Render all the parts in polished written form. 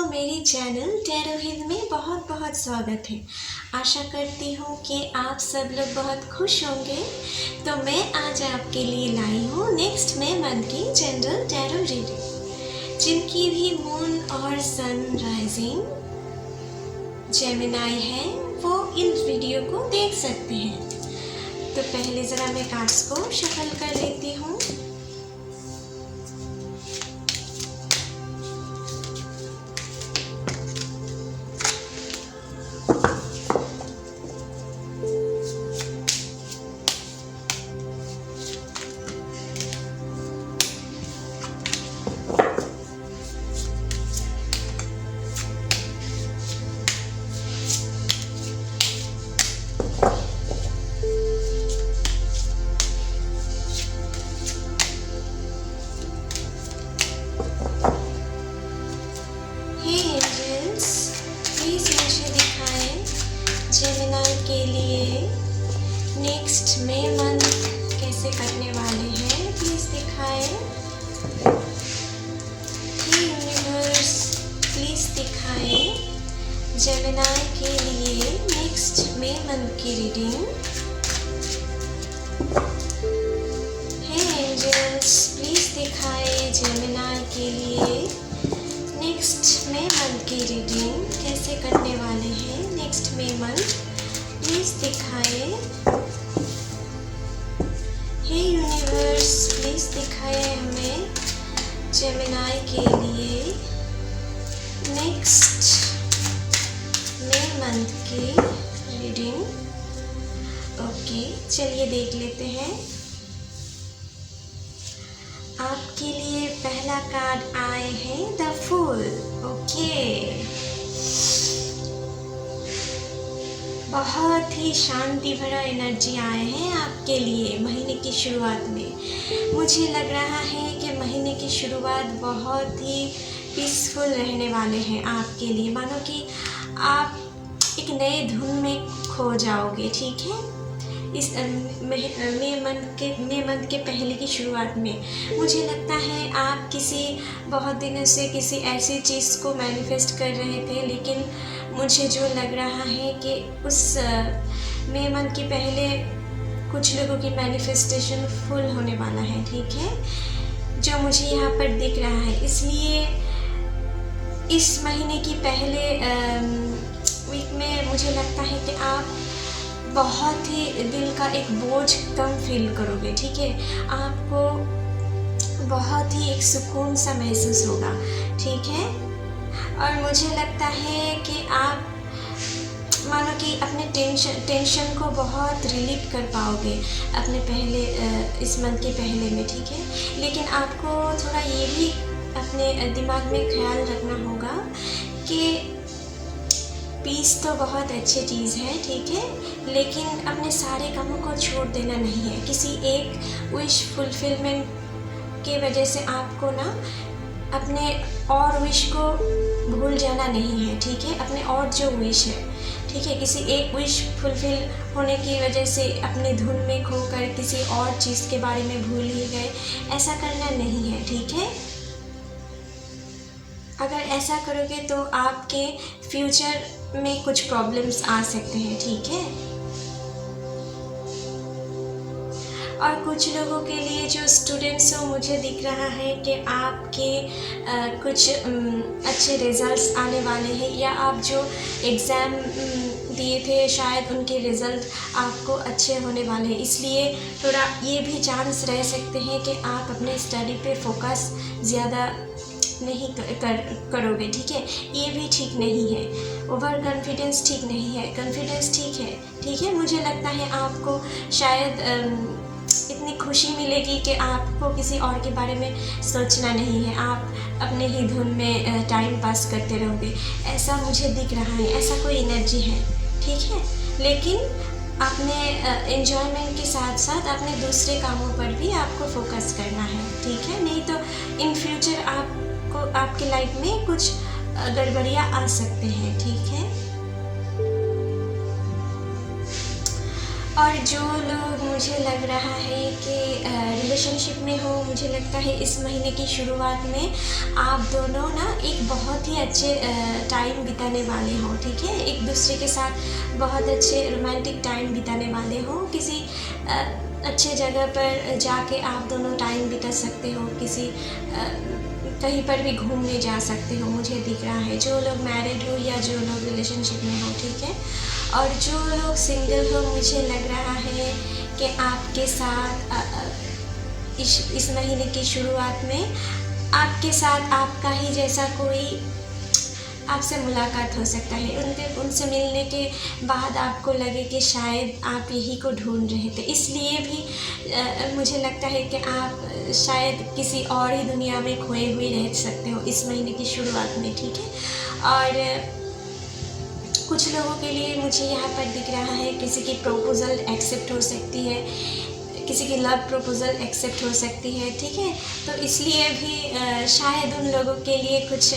मेरे channel tarot Hind में बहुत बहुत स्वागत है। आशा करती हूँ कि आप सब लोग बहुत खुश होंगे। तो मैं आज आपके लिए लाई हूँ नेक्स्ट में मंथ की जनरल टैरो रीडिंग। जिनकी भी मून और सन राइजिंग जेमिनाई है वो इन वीडियो को देख सकते हैं। तो पहले ज़रा मैं कार्ड्स को शफल कर लेती हूँ। जेमिनाई के लिए नेक्स्ट मई मंथ कैसे करने वाले हैं प्लीज़ दिखाएं। हे यूनिवर्स प्लीज़ दिखाएं जेमिनाई के लिए नेक्स्ट मई मंथ की रीडिंग। हे एंजल्स प्लीज़ दिखाएं जेमिनाई के लिए नेक्स्ट मई मंथ की रीडिंग कैसे करने वाले हैं नेक्स्ट मई मंथ प्लीज़ दिखाएं। हे यूनिवर्स प्लीज़ दिखाएं हमें जेमिनाई के लिए नेक्स्ट मई मंथ की रीडिंग। ओके चलिए देख लेते हैं। आपके लिए पहला कार्ड आए हैं द फूल। ओके बहुत ही शांति भरा एनर्जी आए हैं आपके लिए महीने की शुरुआत में। मुझे लग रहा है कि महीने की शुरुआत बहुत ही पीसफुल रहने वाले हैं आपके लिए। मानो कि आप एक नए धुन में खो जाओगे। ठीक है, इस मई मंथ के पहले की शुरुआत में मुझे लगता है आप किसी बहुत दिनों से किसी ऐसी चीज़ को मैनिफेस्ट कर रहे थे, लेकिन मुझे जो लग रहा है कि उस मई मंथ के पहले कुछ लोगों की मैनिफेस्टेशन फुल होने वाला है। ठीक है, जो मुझे यहाँ पर दिख रहा है। इसलिए इस महीने की पहले वीक में मुझे लगता है कि आप बहुत ही दिल का एक बोझ कम फील करोगे। ठीक है, आपको बहुत ही एक सुकून सा महसूस होगा। ठीक है, और मुझे लगता है कि आप मानो कि अपने टेंशन को बहुत रिलीव कर पाओगे अपने पहले इस मंथ के पहले में। ठीक है, लेकिन आपको थोड़ा ये भी अपने दिमाग में ख्याल रखना होगा कि पीस तो बहुत अच्छी चीज़ है। ठीक है, लेकिन अपने सारे कामों को छोड़ देना नहीं है। किसी एक विश फुलफिलमेंट के वजह से आपको ना अपने और विश को भूल जाना नहीं है। ठीक है, अपने और जो विश है, ठीक है, किसी एक विश फुलफिल होने की वजह से अपने धुन में खोकर किसी और चीज़ के बारे में भूल ही गए, ऐसा करना नहीं है। ठीक है, अगर ऐसा करोगे तो आपके फ्यूचर में कुछ प्रॉब्लम्स आ सकते हैं। ठीक है, और कुछ लोगों के लिए जो स्टूडेंट्स हो, मुझे दिख रहा है कि आपके कुछ अच्छे रिजल्ट्स आने वाले हैं, या आप जो एग्ज़ाम दिए थे शायद उनके रिज़ल्ट आपको अच्छे होने वाले हैं। इसलिए थोड़ा ये भी चांस रह सकते हैं कि आप अपने स्टडी पे फोकस ज़्यादा नहीं करोगे। ठीक है, ये भी ठीक नहीं है। ओवर कॉन्फिडेंस ठीक नहीं है, कॉन्फिडेंस ठीक है। ठीक है, मुझे लगता है आपको शायद इतनी खुशी मिलेगी कि आपको किसी और के बारे में सोचना नहीं है, आप अपने ही धुन में टाइम पास करते रहोगे। ऐसा मुझे दिख रहा है, ऐसा कोई एनर्जी है। ठीक है, लेकिन अपने एंजॉयमेंट के साथ साथ अपने दूसरे कामों पर भी आपको फोकस करना है। ठीक है, नहीं तो इन फ्यूचर आपके लाइफ में कुछ गड़बड़ियाँ आ सकते हैं। ठीक है, और जो लोग मुझे लग रहा है कि रिलेशनशिप में हो, मुझे लगता है इस महीने की शुरुआत में आप दोनों ना एक बहुत ही अच्छे टाइम बिताने वाले हो, ठीक है। एक दूसरे के साथ बहुत अच्छे रोमांटिक टाइम बिताने वाले हो। किसी अच्छे जगह पर जाके आप दोनों टाइम बिता सकते हो, किसी कहीं पर भी घूमने जा सकते हो, मुझे दिख रहा है। जो लोग मैरिड हो या जो लोग रिलेशनशिप में हो, ठीक है। और जो लोग सिंगल हो, मुझे लग रहा है कि आपके साथ इस महीने की शुरुआत में आपके साथ आपका ही जैसा कोई आपसे मुलाकात हो सकता है। उनसे मिलने के बाद आपको लगे कि शायद आप यही को ढूंढ रहे थे, इसलिए भी मुझे लगता है कि आप शायद किसी और ही दुनिया में खोए हुए रह सकते हो इस महीने की शुरुआत में, ठीक है। और कुछ लोगों के लिए मुझे यहाँ पर दिख रहा है किसी की प्रपोज़ल एक्सेप्ट हो सकती है, किसी की लव प्रपोज़ल एक्सेप्ट हो सकती है, ठीक है। तो इसलिए भी शायद उन लोगों के लिए कुछ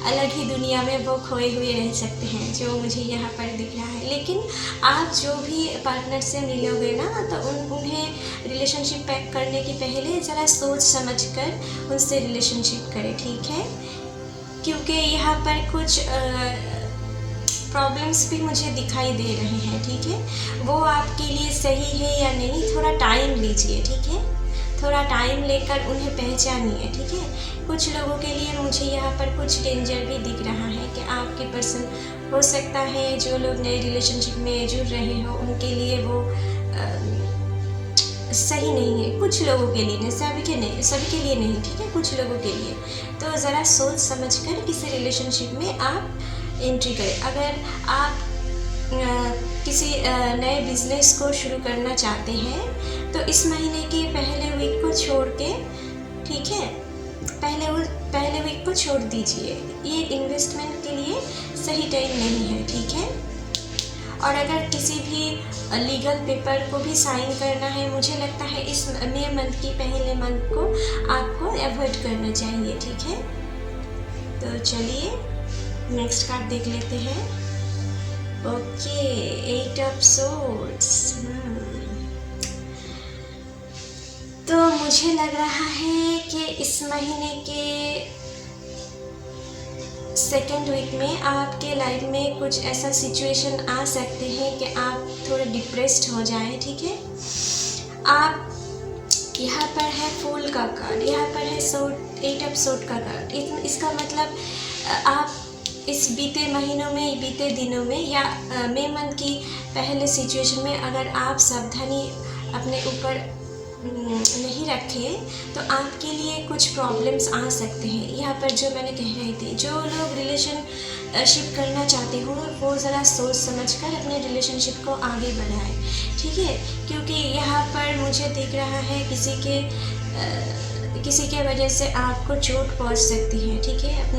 अलग ही दुनिया में वो खोए हुए रह सकते हैं, जो मुझे यहाँ पर दिख रहा है। लेकिन आप जो भी पार्टनर से मिलोगे ना, तो उन्हें रिलेशनशिप पैक करने के पहले ज़रा सोच समझ कर उनसे रिलेशनशिप करें, ठीक है। क्योंकि यहाँ पर कुछ प्रॉब्लम्स भी मुझे दिखाई दे रहे हैं, ठीक है। वो आपके लिए सही है या नहीं, थोड़ा टाइम लीजिए, ठीक है। थोड़ा टाइम लेकर उन्हें पहचानिए, ठीक है। कुछ लोगों के लिए मुझे यहाँ पर कुछ डेंजर भी दिख रहा है कि आपके पर्सन हो सकता है जो लोग नए रिलेशनशिप में जुड़ रहे हो, उनके लिए वो सही नहीं है। कुछ लोगों के लिए नहीं, सभी के लिए नहीं, ठीक है, कुछ लोगों के लिए। तो ज़रा सोच समझ कर किसी रिलेशनशिप में आप एंट्री करें। अगर आप किसी नए बिज़नेस को शुरू करना चाहते हैं तो इस महीने के पहले वीक को छोड़ के, ठीक है, पहले वीक को छोड़ दीजिए। ये इन्वेस्टमेंट के लिए सही टाइम नहीं है, ठीक है। और अगर किसी भी लीगल पेपर को भी साइन करना है, मुझे लगता है इस मई मंथ की पहले मंथ को आपको अवॉइड करना चाहिए, ठीक है। तो चलिए नेक्स्ट कार्ड देख लेते हैं। Okay, 8 of swords. तो मुझे लग रहा है कि इस महीने के सेकेंड वीक में आपके लाइफ में कुछ ऐसा सिचुएशन आ सकते हैं कि आप थोड़े डिप्रेस्ड हो जाएं, ठीक है। आप यहाँ पर है फूल का कार्ड, यहाँ पर है सोर्ड, 8 ऑफ सोर्ड का कार्ड। इसका मतलब आप इस बीते महीनों में, बीते दिनों में या मई मंथ की पहले सिचुएशन में अगर आप सावधानी अपने ऊपर नहीं रखे तो आपके लिए कुछ प्रॉब्लम्स आ सकते हैं। यहाँ पर जो मैंने कह रही थी, जो लोग रिलेशनशिप करना चाहते हो वो ज़रा सोच समझकर अपने रिलेशनशिप को आगे बढ़ाएं, ठीक है। क्योंकि यहाँ पर मुझे दिख रहा है किसी के वजह से आपको चोट पहुँच सकती है, ठीक है।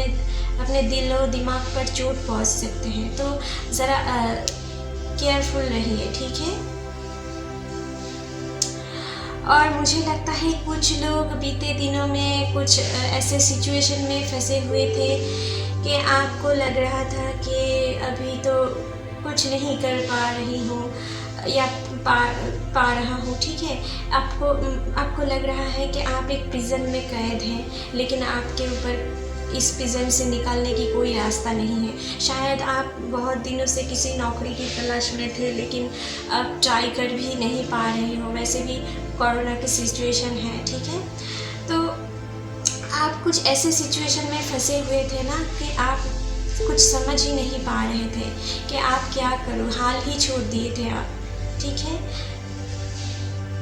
अपने दिल और दिमाग पर चोट पहुँच सकते हैं, तो ज़रा केयरफुल रहिए, ठीक है। और मुझे लगता है कुछ लोग बीते दिनों में कुछ ऐसे सिचुएशन में फंसे हुए थे कि आपको लग रहा था कि अभी तो कुछ नहीं कर पा रही हूँ या पा रहा हूँ, ठीक है। आपको लग रहा है कि आप एक प्रिजन में कैद हैं, लेकिन आपके ऊपर इस प्रिजन से निकालने की कोई रास्ता नहीं है। शायद आप बहुत दिनों से किसी नौकरी की तलाश में थे, लेकिन आप ट्राई कर भी नहीं पा रहे हो। वैसे भी कोरोना की सिचुएशन है, ठीक है। तो आप कुछ ऐसे सिचुएशन में फंसे हुए थे ना कि आप कुछ समझ ही नहीं पा रहे थे कि आप क्या करो, हाल ही छोड़ दिए थे आप, ठीक है।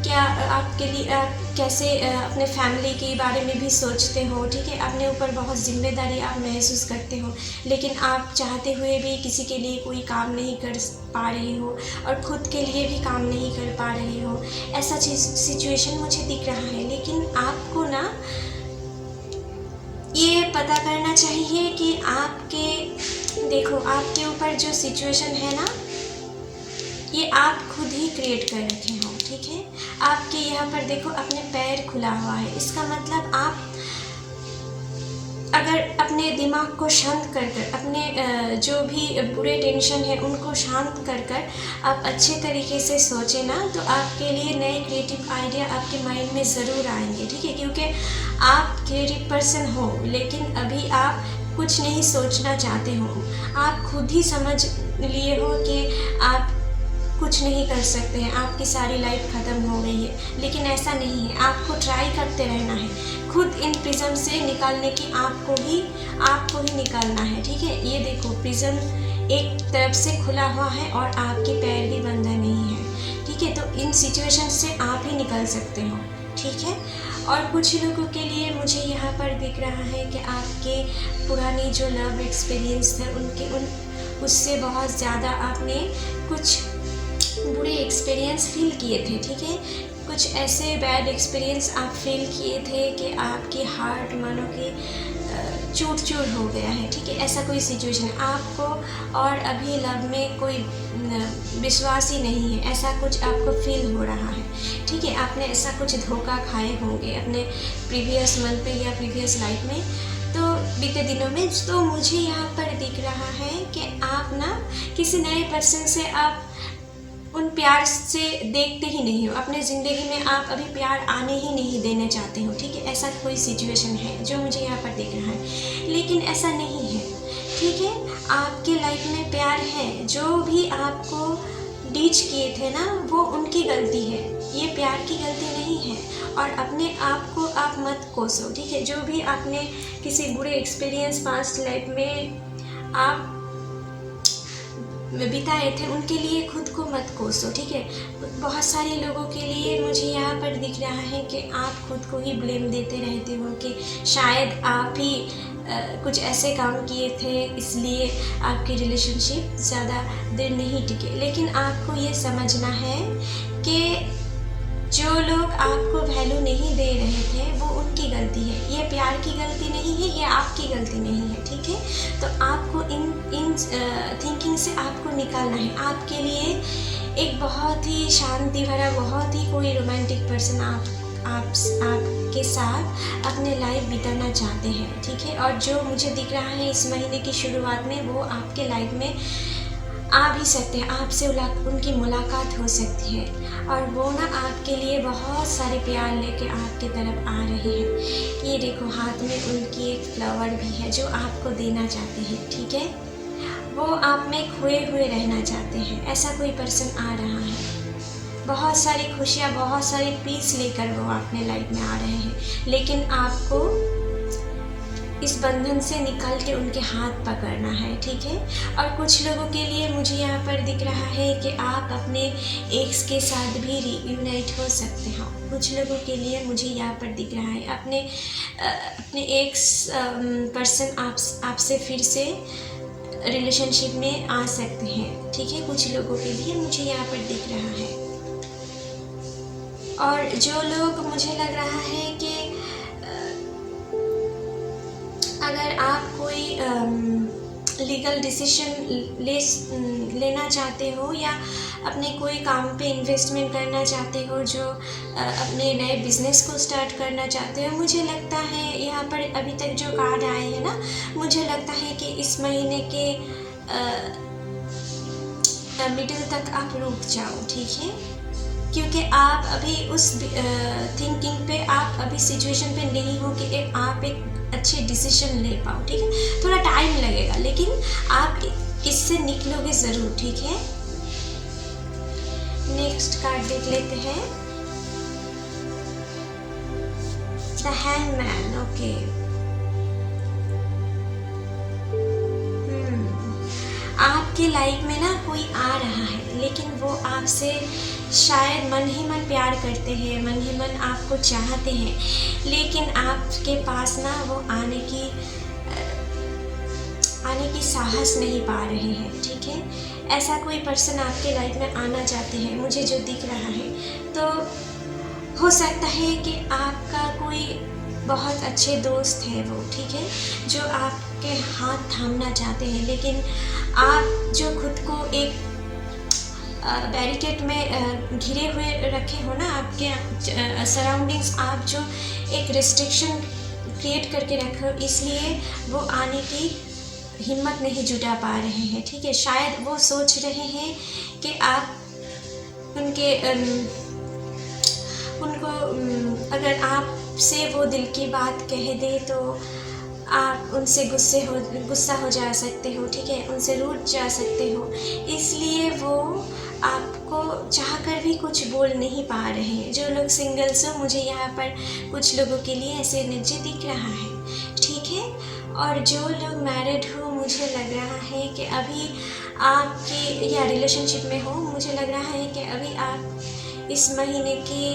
क्या आपके लिए आप कैसे अपने फैमिली के बारे में भी सोचते हो, ठीक है। अपने ऊपर बहुत जिम्मेदारी आप महसूस करते हो, लेकिन आप चाहते हुए भी किसी के लिए कोई काम नहीं कर पा रहे हो और ख़ुद के लिए भी काम नहीं कर पा रहे हो। ऐसा सिचुएशन मुझे दिख रहा है। लेकिन आपको ना ये पता करना चाहिए कि आपके ऊपर जो सिचुएशन है ना, ये आप खुद ही क्रिएट कर रखे हो, ठीक है। आपके यहाँ पर देखो अपने पैर खुला हुआ है, इसका मतलब अगर अपने दिमाग को शांत कर कर, अपने जो भी बुरे टेंशन है उनको शांत कर कर आप अच्छे तरीके से सोचें ना, तो आपके लिए नए क्रिएटिव आइडिया आपके माइंड में ज़रूर आएंगे, ठीक है। क्योंकि आप क्रिएटिव पर्सन हो, लेकिन अभी आप कुछ नहीं सोचना चाहते हो। आप खुद ही समझ लिए हो कि आप कुछ नहीं कर सकते हैं, आपकी सारी लाइफ ख़त्म हो गई है, लेकिन ऐसा नहीं है। आपको ट्राई करते रहना है, खुद इन प्रिज्म से निकालने की आपको ही निकालना है, ठीक है। ये देखो, प्रिज्म एक तरफ से खुला हुआ है और आपके पैर भी बंधा नहीं है, ठीक है। तो इन सिचुएशन से आप ही निकल सकते हो, ठीक है। और कुछ लोगों के लिए मुझे यहाँ पर दिख रहा है कि आपके पुरानी जो लव एक्सपीरियंस थे उससे बहुत ज़्यादा आपने कुछ बुरे एक्सपीरियंस फील किए थे, ठीक है। कुछ ऐसे बैड एक्सपीरियंस आप फील किए थे कि आपकी हार्ट मानो कि चूर चूर हो गया है, ठीक है। ऐसा कोई सिचुएशन आपको, और अभी लव में कोई विश्वास ही नहीं है, ऐसा कुछ आपको फील हो रहा है, ठीक है। आपने ऐसा कुछ धोखा खाए होंगे अपने प्रीवियस मंथ पे या प्रीवियस लाइफ में, तो बीते दिनों में। तो मुझे यहाँ पर दिख रहा है कि आप ना किसी नए पर्सन से आप उन प्यार से देखते ही नहीं हो, अपने ज़िंदगी में आप अभी प्यार आने ही नहीं देना चाहते हो, ठीक है। ऐसा कोई सिचुएशन है जो मुझे यहाँ पर दिख रहा है, लेकिन ऐसा नहीं है, ठीक है। आपके लाइफ में प्यार है, जो भी आपको डीच किए थे ना, वो उनकी गलती है, ये प्यार की गलती नहीं है। और अपने आप को आप मत कोसो, ठीक है। जो भी आपने किसी बुरे एक्सपीरियंस पास्ट लाइफ में आप बिताए थे, उनके लिए खुद को मत कोसो, ठीक है। बहुत सारे लोगों के लिए मुझे यहाँ पर दिख रहा है कि आप खुद को ही ब्लेम देते रहते हो कि शायद आप ही कुछ ऐसे काम किए थे, इसलिए आपकी रिलेशनशिप ज़्यादा देर नहीं टिके। लेकिन आपको ये समझना है कि जो लोग आपको वैल्यू नहीं दे रहे थे वो उनकी गलती है, ये प्यार की गलती नहीं है, ये आपकी गलती नहीं है, ठीक है। तो आपको इन थिंकिंग से आपको निकालना है। आपके लिए एक बहुत ही शांति भरा, बहुत ही कोई रोमांटिक पर्सन आपके साथ अपने लाइफ बिताना चाहते हैं, ठीक है। और जो मुझे दिख रहा है इस महीने की शुरुआत में वो आपके लाइफ में आ भी सकते हैं, आपसे उनकी मुलाकात हो सकती है, और वो ना आपके लिए बहुत सारे प्यार लेके आपके तरफ आ रहे हैं। ये देखो, हाथ में उनकी एक फ्लावर भी है जो आपको देना चाहते हैं, ठीक है। वो आप में खोए हुए रहना चाहते हैं, ऐसा कोई पर्सन आ रहा है। बहुत सारी खुशियाँ, बहुत सारी पीस लेकर वो अपने लाइफ में आ रहे हैं, लेकिन आपको इस बंधन से निकल के उनके हाथ पकड़ना है, ठीक है। और कुछ लोगों के लिए मुझे यहाँ पर दिख रहा है कि आप अपने एक्स के साथ भी रीयूनाइट हो सकते हो। कुछ लोगों के लिए मुझे यहाँ पर दिख रहा है अपने एक्स पर्सन आपसे फिर से रिलेशनशिप में आ सकते हैं, ठीक है। कुछ लोगों के लिए मुझे यहाँ पर दिख रहा है। और जो लोग, मुझे लग रहा है कि अगर आप कोई लीगल डिसीजन लेना चाहते हो या अपने कोई काम पे इन्वेस्टमेंट करना चाहते हो, जो अपने नए बिजनेस को स्टार्ट करना चाहते हो, मुझे लगता है यहाँ पर अभी तक जो कार्ड आए हैं ना, मुझे लगता है कि इस महीने के मिडिल तक आप रुक जाओ, ठीक है। क्योंकि आप अभी उस थिंकिंग पे, आप अभी सिचुएशन पे नहीं हो कि आप एक अच्छे डिसीजन ले पाओ, ठीक है। थोड़ा टाइम लगेगा, लेकिन आप इससे निकलोगे ज़रूर, ठीक है। नेक्स्ट कार्ड देख लेते हैं, द हैंगमैन। ओके, आपके लाइफ में ना कोई आ रहा है, लेकिन वो आपसे शायद मन ही मन प्यार करते हैं, मन ही मन आपको चाहते हैं, लेकिन आपके पास ना वो आने की साहस नहीं पा रहे हैं, ठीक है। ऐसा कोई पर्सन आपके लाइफ में आना चाहते हैं, मुझे जो दिख रहा है। तो हो सकता है कि आपका कोई बहुत अच्छे दोस्त है वो, ठीक है, जो आपके हाथ थामना चाहते हैं, लेकिन आप जो खुद को एक बैरिकेड में घिरे हुए रखे हो ना, आपके सराउंडिंग्स, आप जो एक रिस्ट्रिक्शन क्रिएट करके रखो, इसलिए वो आने की हिम्मत नहीं जुटा पा रहे हैं। ठीक है, शायद वो सोच रहे हैं कि आप उनके उनको अगर आपसे वो दिल की बात कह दे तो आप उनसे गुस्सा हो जा सकते हो। ठीक है, उनसे रूठ जा सकते हो, इसलिए वो आपको चाहकर भी कुछ बोल नहीं पा रहे हैं। जो लोग सिंगल्स हो, मुझे यहाँ पर कुछ लोगों के लिए ऐसे एनर्जी दिख रहा है। ठीक है, और जो लोग मैरिड हो, मुझे लग रहा है कि अभी आपकी या रिलेशनशिप में हो, मुझे लग रहा है कि अभी आप इस महीने की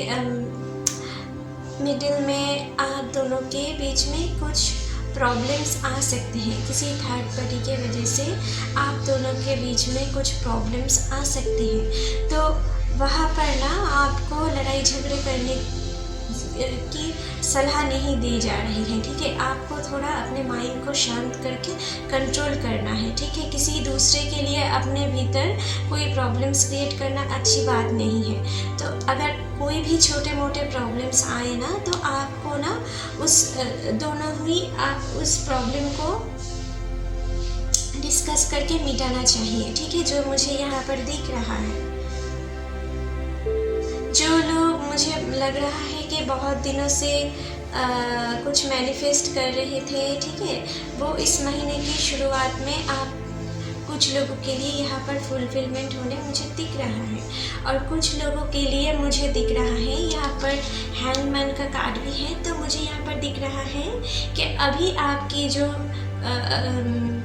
मिडिल में आप दोनों के बीच में कुछ प्रॉब्लम्स आ सकते हैं। किसी थर्ड पार्टी के वजह से आप दोनों के बीच में कुछ प्रॉब्लम्स आ सकते हैं। तो वहाँ पर ना आपको लड़ाई झगड़े करने की सलाह नहीं दी जा रही है। ठीक है, आपको थोड़ा अपने माइंड को शांत करके कंट्रोल करना है। ठीक है, किसी दूसरे के लिए अपने भीतर कोई प्रॉब्लम्स क्रिएट करना अच्छी बात नहीं है। तो अगर कोई भी छोटे मोटे प्रॉब्लम्स आए ना, तो आपको ना दोनों ही आप उस प्रॉब्लम को डिस्कस करके मिटाना चाहिए। ठीक है, जो मुझे यहाँ पर दिख रहा है। जो लोग, मुझे लग रहा है कि बहुत दिनों से कुछ मैनिफेस्ट कर रहे थे, ठीक है, वो इस महीने की शुरुआत में आप कुछ लोगों के लिए यहाँ पर फुलफिलमेंट होने मुझे दिख रहा है। और कुछ लोगों के लिए मुझे दिख रहा है यहाँ पर हैंगमैन का कार्ड भी है। तो मुझे यहाँ पर दिख रहा है कि अभी आपकी जो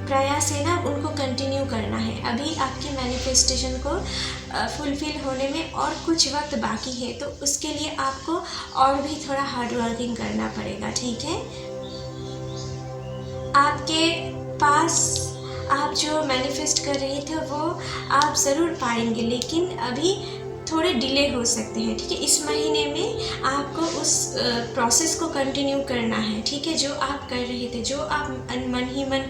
प्रयास है ना, उनको कंटिन्यू करना है। अभी आपकी मैनिफेस्टेशन को फुलफिल होने में और कुछ वक्त बाकी है, तो उसके लिए आपको और भी थोड़ा हार्ड वर्किंग करना पड़ेगा। ठीक है, आपके पास आप जो मैनिफेस्ट कर रहे थे वो आप ज़रूर पाएंगे, लेकिन अभी थोड़े डिले हो सकते हैं। ठीक है, इस महीने में आपको उस प्रोसेस को कंटिन्यू करना है। ठीक है, जो आप कर रहे थे, जो आप मन ही मन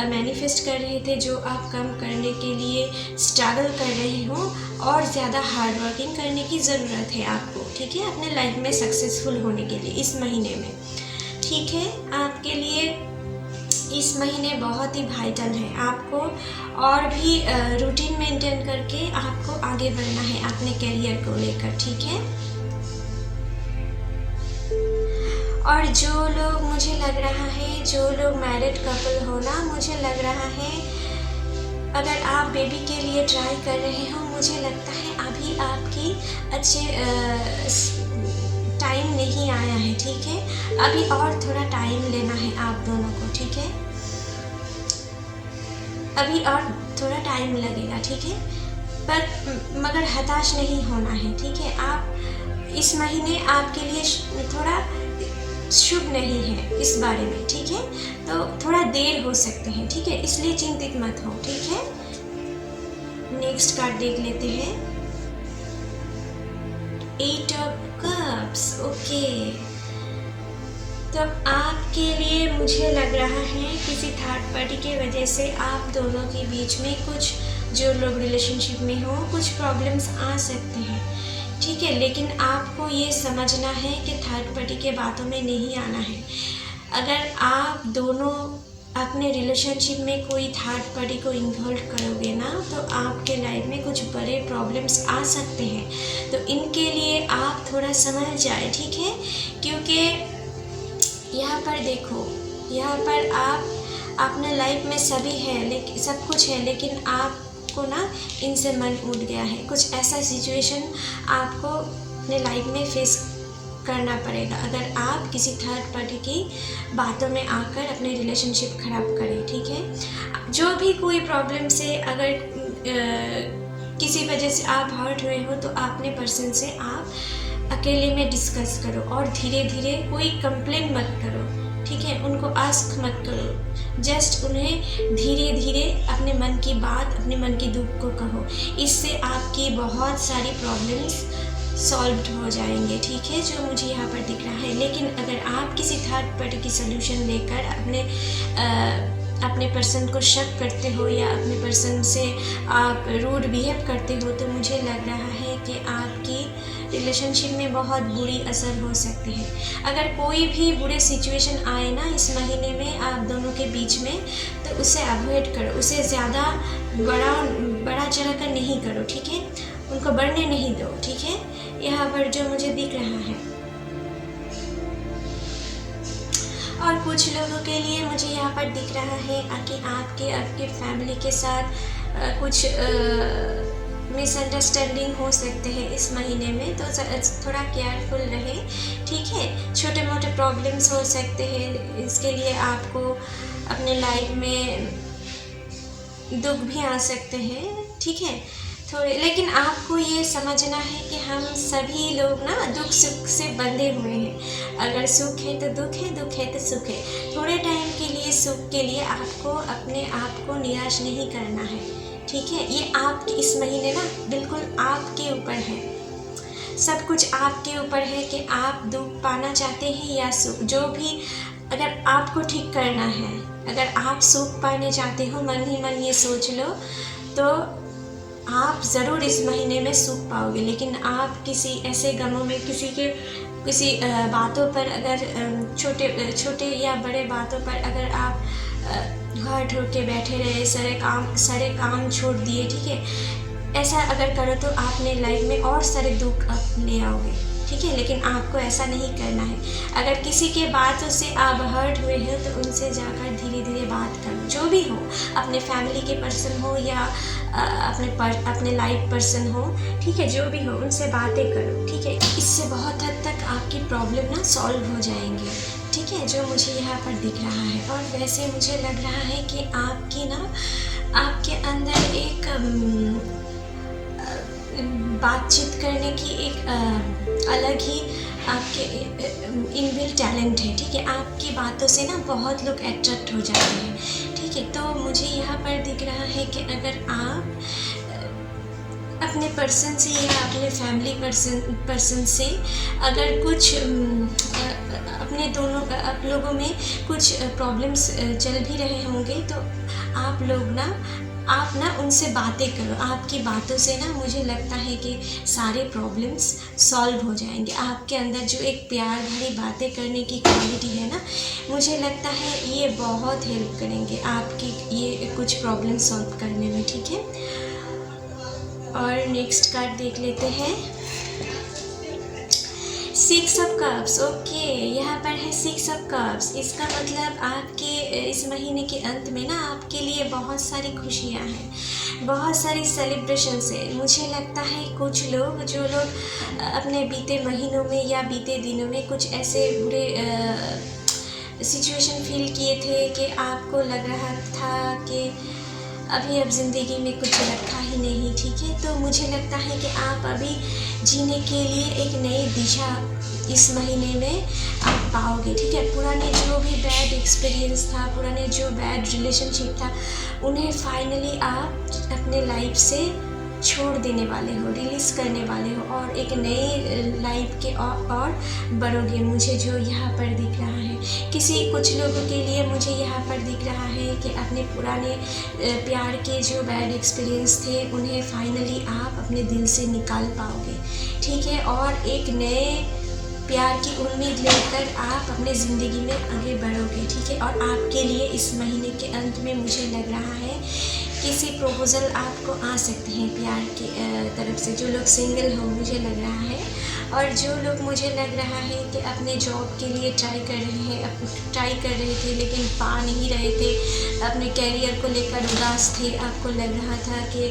मैनिफेस्ट कर रहे थे, जो आप कम करने के लिए स्ट्रगल कर रहे हो, और ज़्यादा हार्ड वर्किंग करने की ज़रूरत है आपको। ठीक है, अपने लाइफ में सक्सेसफुल होने के लिए इस महीने में। ठीक है, आपके लिए इस महीने बहुत ही वाइटल है। आपको और भी रूटीन मेंटेन करके आपको आगे बढ़ना है अपने करियर को लेकर। ठीक है, और जो लोग, मुझे लग रहा है जो लोग मैरिड कपल हो ना, मुझे लग रहा है अगर आप बेबी के लिए ट्राई कर रहे हो, मुझे लगता है अभी आपकी अच्छे टाइम नहीं आया है। ठीक है, अभी और थोड़ा टाइम लेना है आप दोनों को। ठीक है, अभी और थोड़ा टाइम लगेगा। ठीक है, पर मगर हताश नहीं होना है। ठीक है, आप इस महीने आपके लिए थोड़ा शुभ नहीं है इस बारे में। ठीक है, तो थोड़ा देर हो सकते हैं। ठीक है, इसलिए चिंतित मत हो। ठीक है, नेक्स्ट कार्ड देख लेते हैं, 8 ऑफ कप्स। ओके, तो आपके लिए मुझे लग रहा है किसी थर्ड पार्टी के वजह से आप दोनों के बीच में कुछ, जो लोग रिलेशनशिप में हो, कुछ प्रॉब्लम्स आ सकते हैं। ठीक है, लेकिन आपको ये समझना है कि थर्ड पार्टी के बातों में नहीं आना है। अगर आप दोनों अपने रिलेशनशिप में कोई थर्ड पार्टी को इन्वॉल्व करोगे ना, तो आपके लाइफ में कुछ बड़े प्रॉब्लम्स आ सकते हैं। तो इनके लिए आप थोड़ा समझ जाए। ठीक है, क्योंकि यहाँ पर देखो, यहाँ पर आप अपने लाइफ में सभी है, लेकिन सब कुछ है, लेकिन आपको ना इनसे मन उठ गया है। कुछ ऐसा सिचुएशन आपको अपने लाइफ में फेस करना पड़ेगा अगर आप किसी थर्ड पार्टी की बातों में आकर अपने रिलेशनशिप खराब करें। ठीक है, जो भी कोई प्रॉब्लम से अगर किसी वजह से आप हर्ट हुए हो, तो अपने पर्सन से आप अकेले में डिस्कस करो, और धीरे धीरे, कोई कंप्लेन मत करो। ठीक है, उनको आस्क मत करो, जस्ट उन्हें धीरे धीरे अपने मन की बात, अपने मन की दुख को कहो। इससे आपकी बहुत सारी प्रॉब्लम्स सॉल्व हो जाएंगे। ठीक है, जो मुझे यहाँ पर दिख रहा है। लेकिन अगर आप किसी थर्ड पार्टी की सोल्यूशन लेकर अपने पर्सन को शक करते हो, या अपने पर्सन से आप रूड बिहेव करते हो, तो मुझे लग रहा है कि आपकी रिलेशनशिप में बहुत बुरी असर हो सकती है। अगर कोई भी बुरे सिचुएशन आए ना इस महीने में आप दोनों के बीच में, तो उसे अवॉइड करो, उसे ज़्यादा बड़ा चढ़ा कर नहीं करो, ठीक है, उनको बढ़ने नहीं दो, ठीक है, यहाँ पर जो मुझे दिख रहा है। और कुछ लोगों के लिए मुझे यहाँ पर दिख रहा है कि आपके फैमिली के साथ कुछ मिसअंडरस्टैंडिंग हो सकते हैं इस महीने में, तो थोड़ा केयरफुल रहे, ठीक है। छोटे मोटे प्रॉब्लम्स हो सकते हैं, इसके लिए आपको अपने लाइफ में दुख भी आ सकते हैं, ठीक है, थोड़े, लेकिन आपको ये समझना है कि हम सभी लोग ना दुख सुख से बंधे हुए हैं। अगर सुख है तो दुख है, दुख है तो सुख है। थोड़े टाइम के लिए सुख के लिए आपको अपने आप को निराश नहीं करना है, ठीक है। ये आपके इस महीने ना बिल्कुल आपके ऊपर है, सब कुछ आपके ऊपर है कि आप दुख पाना चाहते हैं या सुख, जो भी अगर आपको ठीक करना है। अगर आप सुख पाने चाहते हो, मन ही मन ये सोच लो, तो आप ज़रूर इस महीने में सुख पाओगे। लेकिन आप किसी ऐसे गमों में किसी बातों पर अगर छोटे या बड़े बातों पर अगर आप हर्ट होके बैठे रहे, सारे काम छोड़ दिए, ठीक है, ऐसा अगर करो तो आपने लाइफ में और सारे दुख आप ले आओगे, ठीक है। लेकिन आपको ऐसा नहीं करना है। अगर किसी के बातों से आप हर्ट हुए हो तो उनसे जाकर धीरे धीरे बात करो, जो भी हो, अपने फैमिली के पर्सन हो या अपने लाइफ पर्सन हो, ठीक है, जो भी हो, उनसे बातें करो, ठीक है। इससे बहुत हद तक आपकी प्रॉब्लम ना सॉल्व हो जाएंगे, ठीक है, जो मुझे यहाँ पर दिख रहा है। और वैसे मुझे लग रहा है कि आपके अंदर एक बातचीत करने की एक अलग ही आपके इनबिल्ट टैलेंट है, ठीक है। आपकी बातों से ना बहुत लोग अट्रैक्ट हो जाते हैं, ठीक है। तो मुझे यहाँ पर दिख रहा है कि अगर आप अपने पर्सन से या अपने फैमिली पर्सन से अगर कुछ आप लोगों में कुछ प्रॉब्लम्स चल भी रहे होंगे, तो आप ना उनसे बातें करो। आपकी बातों से ना मुझे लगता है कि सारे प्रॉब्लम्स सॉल्व हो जाएंगे। आपके अंदर जो एक प्यार भरी बातें करने की क्वालिटी है ना, मुझे लगता है ये बहुत हेल्प करेंगे आपकी ये कुछ प्रॉब्लम सॉल्व करने में, ठीक है। और नेक्स्ट कार्ड देख लेते हैं, 6 ऑफ कप्स। ओके, यहाँ पर है 6 ऑफ कप्स। इसका मतलब आपके इस महीने के अंत में ना आपके लिए बहुत सारी खुशियाँ हैं, बहुत सारी सेलिब्रेशंस है। मुझे लगता है कुछ लोग जो लोग अपने बीते महीनों में या बीते दिनों में कुछ ऐसे बुरे सिचुएशन फील किए थे कि आपको लग रहा था कि अभी अब ज़िंदगी में कुछ रखा ही नहीं, ठीक है। तो मुझे लगता है कि आप अभी जीने के लिए एक नई दिशा इस महीने में आप पाओगे, ठीक है। पुराने जो भी बैड एक्सपीरियंस था, पुराने जो बैड रिलेशनशिप था, उन्हें फाइनली आप अपने लाइफ से छोड़ देने वाले हो, रिलीज़ करने वाले हो और एक नई लाइफ के और बढ़ोगे। मुझे जो यहाँ पर दिख रहा है, कुछ लोगों के लिए मुझे यहाँ पर दिख रहा है कि अपने पुराने प्यार के जो बैड एक्सपीरियंस थे उन्हें फाइनली आप अपने दिल से निकाल पाओगे, ठीक है। और एक नए प्यार की उम्मीद लेकर आप अपने ज़िंदगी में आगे बढ़ोगे, ठीक है। और आपके लिए इस महीने के अंत में मुझे लग रहा है किसी प्रपोज़ल आपको आ सकते हैं प्यार की तरफ से। जो लोग सिंगल हो, मुझे लग रहा है, और जो लोग मुझे लग रहा है कि अपने जॉब के लिए ट्राई कर रहे थे लेकिन पा नहीं रहे थे, अपने कैरियर को लेकर उदास थे, आपको लग रहा था कि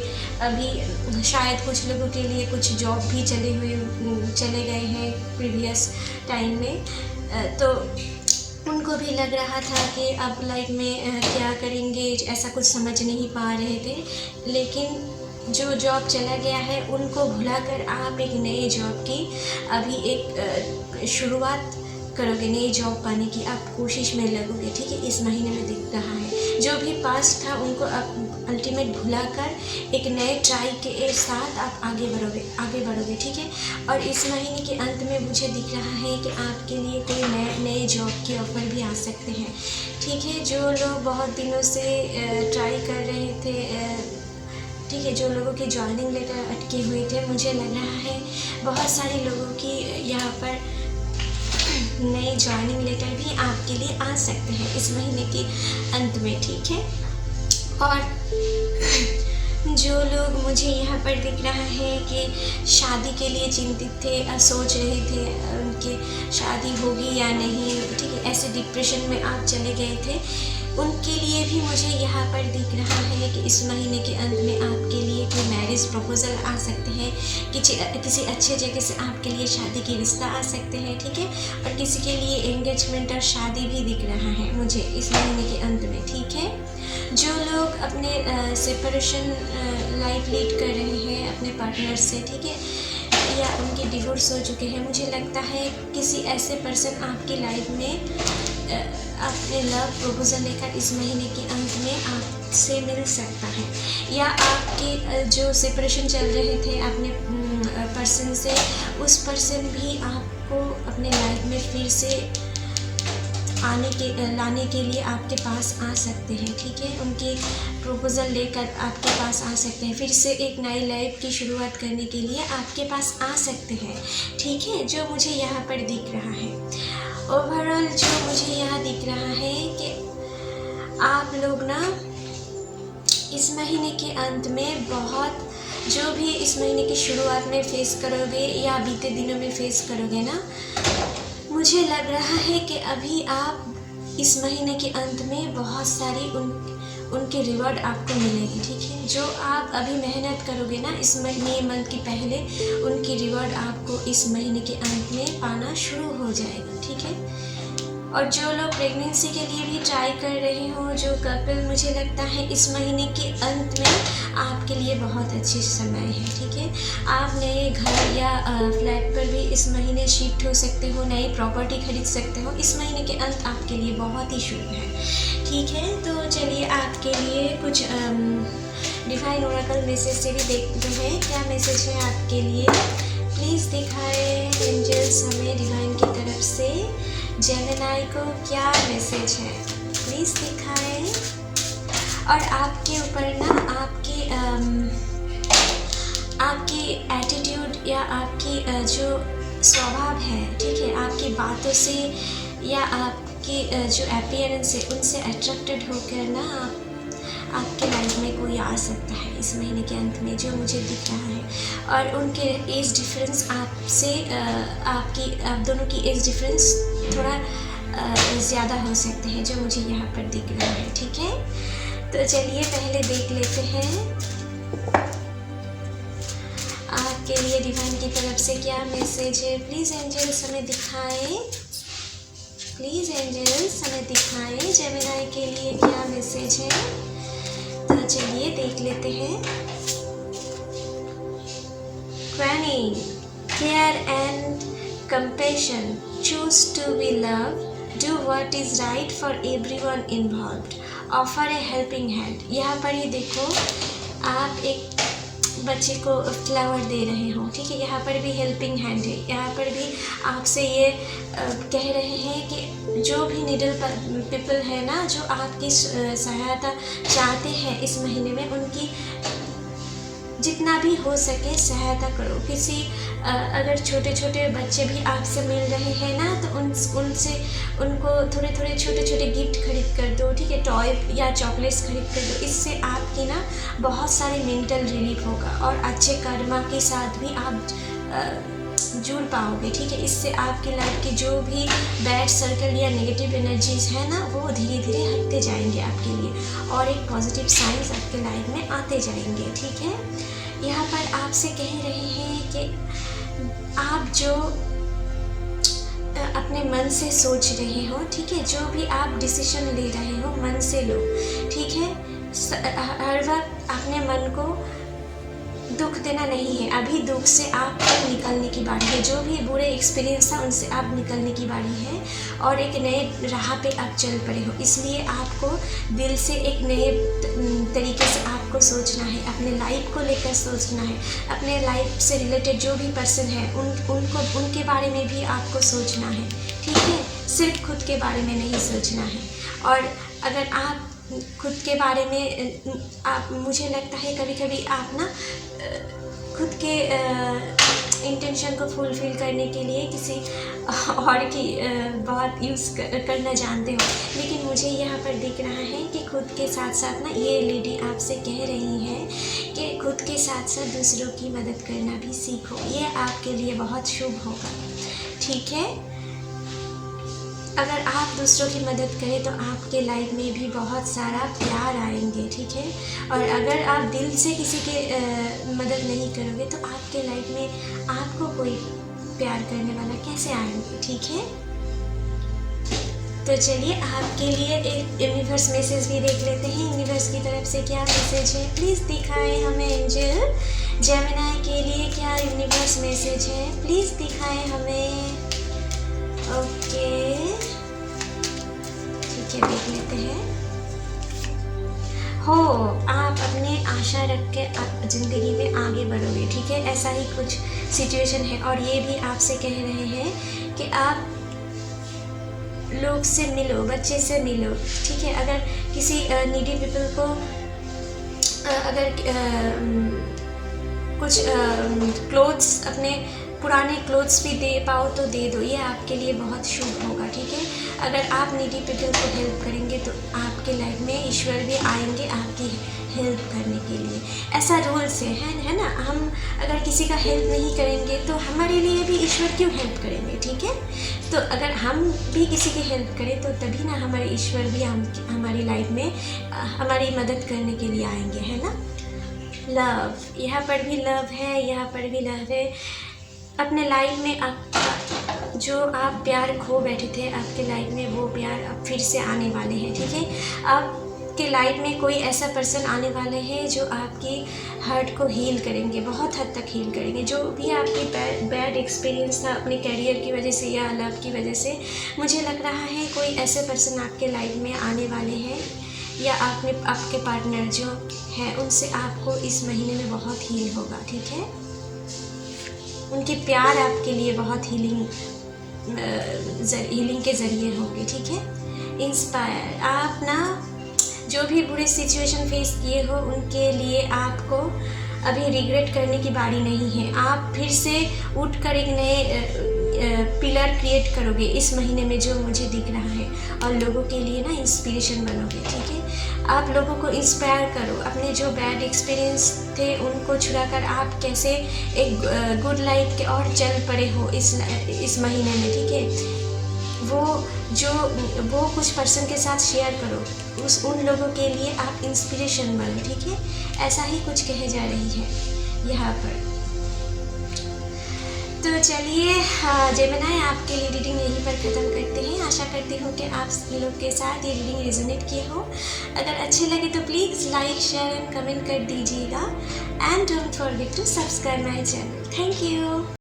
अभी शायद कुछ लोगों के लिए कुछ जॉब भी चले गए हैं प्रीवियस टाइम में, तो उनको भी लग रहा था कि अब लाइफ में क्या करेंगे, ऐसा कुछ समझ नहीं पा रहे थे। लेकिन जो जॉब चला गया है उनको भुलाकर आप एक नए जॉब की अभी एक शुरुआत करोगे, नई जॉब पाने की आप कोशिश में लगोगे, ठीक है। इस महीने में दिख रहा है जो भी पास्ट था उनको आप अल्टीमेट भुलाकर एक नए ट्राई के साथ आप आगे बढ़ोगे, ठीक है। और इस महीने के अंत में मुझे दिख रहा है कि आपके लिए कोई नए जॉब के ऑफ़र भी आ सकते हैं, ठीक है। जो लोग बहुत दिनों से ट्राई कर रहे थे, ठीक है, जो लोगों के जॉइनिंग लेटर अटके हुए थे, मुझे लग रहा है बहुत सारे लोगों की यहाँ पर नए जॉइनिंग लेटर भी आपके लिए आ सकते हैं इस महीने के अंत में, ठीक है। और जो लोग मुझे यहाँ पर दिख रहा है कि शादी के लिए चिंतित थे, सोच रहे थे उनकी शादी होगी या नहीं, ठीक है, ऐसे डिप्रेशन में आप चले गए थे, उनके लिए भी मुझे यहाँ पर दिख रहा है कि इस महीने के अंत में आपके लिए कोई मैरिज प्रपोजल आ सकते हैं, किसी अच्छे जगह से आपके लिए शादी की रिश्ता आ सकते हैं, ठीक है। और किसी के लिए एंगेजमेंट और शादी भी दिख रहा है मुझे इस महीने के अंत में, ठीक है। जो लोग अपने सेपरेशन लाइफ लीड कर रहे हैं अपने पार्टनर से, ठीक है, या उनके डिवोर्स हो चुके हैं, मुझे लगता है किसी ऐसे पर्सन आपकी लाइफ में अपने लव प्रपोजल लेकर इस महीने के अंत में आपसे मिल सकता है। या आपके जो सेपरेशन चल रहे थे अपने पर्सन से, उस पर्सन भी आपको अपने लाइफ में फिर से लाने के लिए आपके पास आ सकते हैं, ठीक है। उनके प्रपोजल लेकर आपके पास आ सकते हैं, फिर से एक नई लाइफ की शुरुआत करने के लिए आपके पास आ सकते हैं, ठीक है, जो मुझे यहाँ पर दिख रहा है। ओवरऑल जो मुझे यहाँ दिख रहा है कि आप लोग ना इस महीने के अंत में बहुत, जो भी इस महीने की शुरुआत में फेस करोगे या बीते दिनों में फेस करोगे ना, मुझे लग रहा है कि अभी आप इस महीने के अंत में बहुत सारी उनके रिवॉर्ड आपको मिलेगी, ठीक है। जो आप अभी मेहनत करोगे ना इस महीने मंथ के पहले, उनकी रिवॉर्ड आपको इस महीने के अंत में पाना शुरू हो जाएगा, ठीक है। और जो लोग प्रेगनेंसी के लिए भी ट्राई कर रहे हो, जो कपल, मुझे लगता है इस महीने के अंत में आपके लिए बहुत अच्छे समय है, ठीक है। आप नए घर या फ्लैट पर भी इस महीने शिफ्ट हो सकते हो, नई प्रॉपर्टी खरीद सकते हो, इस महीने के अंत आपके लिए बहुत ही शुभ है, ठीक है। तो चलिए आपके लिए कुछ डिवाइन ओरेकल मैसेज से भी देखते हैं क्या मैसेज है आपके लिए। प्लीज़ दिखाए एंजल्स हमें डिवाइन की तरफ से जेमिनी को क्या मैसेज है, प्लीज़ दिखाएं। और आपके ऊपर ना आपकी एटीट्यूड या आपकी जो स्वभाव है, ठीक है, आपकी बातों से या आपकी जो अपीयरेंस है उनसे अट्रैक्टेड होकर ना आपके लाइफ में कोई आ सकता है इस महीने के अंत में, जो मुझे दिख रहा है। और उनके एज डिफरेंस आपसे आप दोनों की एज डिफरेंस थोड़ा ज़्यादा हो सकते हैं, जो मुझे यहाँ पर दिख रहा है, ठीक है। तो चलिए पहले देख लेते हैं आपके लिए डिवाइन की तरफ से क्या मैसेज है। प्लीज़ एंजल्स हमें दिखाएं, प्लीज़ एंजल्स हमें दिखाएं जेमिनी के लिए क्या मैसेज है। तो चलिए देख लेते हैं। Queen, care and compassion, choose to be loved, do what is right for everyone involved, offer a helping hand। यहाँ पर ही देखो, आप एक बच्चे को फ्लावर दे रहे हो, ठीक है, यहाँ पर भी हेल्पिंग हैंड है। यहाँ पर भी आपसे ये कह रहे हैं कि जो भी नीडल पीपल है ना, जो आपकी सहायता चाहते हैं इस महीने में, उनकी जितना भी हो सके सहायता करो। किसी अगर छोटे छोटे बच्चे भी आपसे मिल रहे हैं ना, तो उनको थोड़े छोटे छोटे गिफ्ट खरीद कर दो, ठीक है, टॉय या चॉकलेट्स खरीद कर दो। इससे आपकी ना बहुत सारी मेंटल रिलीफ होगा और अच्छे कर्मा के साथ भी आप जुड़ पाओगे, ठीक है। इससे आपकी लाइफ की जो भी बैड सर्कल या नेगेटिव एनर्जीज है ना, वो धीरे धीरे हटते जाएंगे आपके लिए और एक पॉजिटिव साइंस आपके लाइफ में आते जाएंगे, ठीक है। यहाँ पर आपसे कह रहे हैं कि आप जो अपने मन से सोच रहे हो, ठीक है, जो भी आप डिसीजन ले रहे हो मन से लो, ठीक है। हर वक्त अपने मन को दुख देना नहीं है। अभी दुख से आपको निकलने की बारी है। जो भी बुरे एक्सपीरियंस था उनसे आप निकलने की बारी है और एक नए राह पे आप चल पड़े हो। इसलिए आपको दिल से एक नए तरीके से आपको सोचना है, अपने लाइफ को लेकर सोचना है। अपने लाइफ से रिलेटेड जो भी पर्सन है उनके बारे में भी आपको सोचना है, ठीक है। सिर्फ खुद के बारे में नहीं सोचना है। और अगर आप खुद के बारे में मुझे लगता है कभी कभी आप ना खुद के इंटेंशन को फुलफ़िल करने के लिए किसी और की बात यूज़ करना जानते हो। लेकिन मुझे यहाँ पर दिख रहा है कि खुद के साथ साथ ना ये लेडी आपसे कह रही है कि खुद के साथ साथ दूसरों की मदद करना भी सीखो। ये आपके लिए बहुत शुभ होगा, ठीक है। अगर आप दूसरों की मदद करें तो आपके लाइफ में भी बहुत सारा प्यार आएंगे, ठीक है। और अगर आप दिल से किसी के मदद नहीं करोगे तो आपके लाइफ में आपको कोई प्यार करने वाला कैसे आएंगे, ठीक है। तो चलिए आपके लिए एक यूनिवर्स मैसेज भी देख लेते हैं। यूनिवर्स की तरफ से क्या मैसेज है, प्लीज़ दिखाएं हमें एंजल। जेमिनी के लिए क्या यूनिवर्स मैसेज है, प्लीज़ दिखाएं हमें। ओके, ठीक है, देख लेते हैं। हो, आप अपने आशा रख के ज़िंदगी में आगे बढ़ोगे, ठीक है। ऐसा ही कुछ सिचुएशन है। और ये भी आपसे कह रहे हैं कि आप लोग से मिलो, बच्चे से मिलो, ठीक है। अगर किसी नीडी पीपल को अगर कुछ क्लोथ्स, अपने पुराने क्लोथ्स भी दे पाओ तो दे दो, ये आपके लिए बहुत शुभ होगा, ठीक है। अगर आप नीडी पीपल को हेल्प करेंगे तो आपके लाइफ में ईश्वर भी आएंगे आपकी हेल्प करने के लिए। ऐसा रूल्स है ना। हम अगर किसी का हेल्प नहीं करेंगे तो हमारे लिए भी ईश्वर क्यों हेल्प करेंगे, ठीक है। तो अगर हम भी किसी की हेल्प करें तो तभी ना हमारे ईश्वर भी हमारी लाइफ में हमारी मदद करने के लिए आएंगे, है ना। लव, यहाँ पर भी लव है, यहाँ पर भी लव है। अपने लाइफ में जो आप प्यार खो बैठे थे, आपके लाइफ में वो प्यार अब फिर से आने वाले हैं, ठीक है। आपके लाइफ में कोई ऐसा पर्सन आने वाले हैं जो आपकी हार्ट को हील करेंगे, बहुत हद तक हील करेंगे। जो भी आपकी बैड एक्सपीरियंस था अपने करियर की वजह से या लव की वजह से, मुझे लग रहा है कोई ऐसे पर्सन आपके लाइफ में आने वाले हैं, या आपके पार्टनर जो है उनसे आपको इस महीने में बहुत हील होगा, ठीक है। उनके प्यार आपके लिए बहुत हीलिंग के ज़रिए होंगे, ठीक है। इंस्पायर, आप ना जो भी बुरे सिचुएशन फेस किए हो उनके लिए आपको अभी रिग्रेट करने की बारी नहीं है। आप फिर से उठकर एक नए पिलर क्रिएट करोगे इस महीने में, जो मुझे दिख रहा है। और लोगों के लिए ना इंस्पिरेशन बनोगे, ठीक है। आप लोगों को इंस्पायर करो। अपने जो बैड एक्सपीरियंस थे उनको छुड़ाकर आप कैसे एक गुड लाइफ के और चल पड़े हो इस महीने में, ठीक है। वो कुछ पर्सन के साथ शेयर करो, उन लोगों के लिए आप इंस्पिरेशन बनो, ठीक है। ऐसा ही कुछ कहे जा रही है यहाँ पर। तो चलिए जेमिनी, आपके लिए रीडिंग यहीं पर ख़त्म करते हैं। आशा करती हूँ कि आप लोग के साथ ये रीडिंग रेजोनेट किए हो। अगर अच्छे लगे तो please like, share and comment कर दीजिएगा। And don't forget to subscribe my channel. Thank you.